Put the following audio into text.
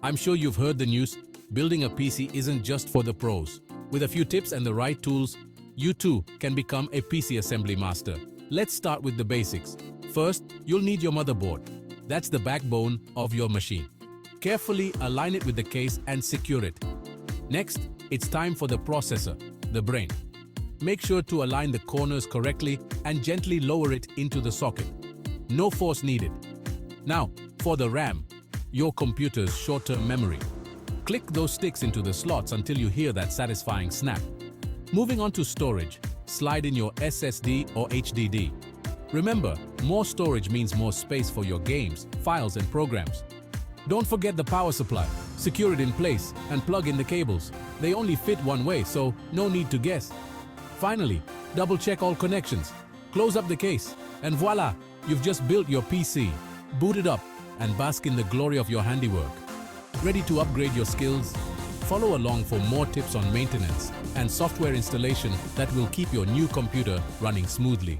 I'm sure you've heard the news. Building a PC isn't just for the pros. With a few tips and the right tools, you too can become a PC assembly master. Let's start with the basics. First, you'll need your motherboard. That's the backbone of your machine. Carefully align it with the case and secure it. Next, it's time for the processor, the brain. Make sure to align the corners correctly and gently lower it into the socket. No force needed. Now, for the RAM, your computer's short-term memory. Click those sticks into the slots until you hear that satisfying snap. Moving on to storage, slide in your SSD or HDD. Remember, more storage means more space for your games, files, and programs. Don't forget the power supply. Secure it in place and plug in the cables. They only fit one way, so no need to guess. Finally, double-check all connections. Close up the case, and voila! You've just built your PC. Boot it up and bask in the glory of your handiwork. Ready to upgrade your skills? Follow along for more tips on maintenance and software installation that will keep your new computer running smoothly.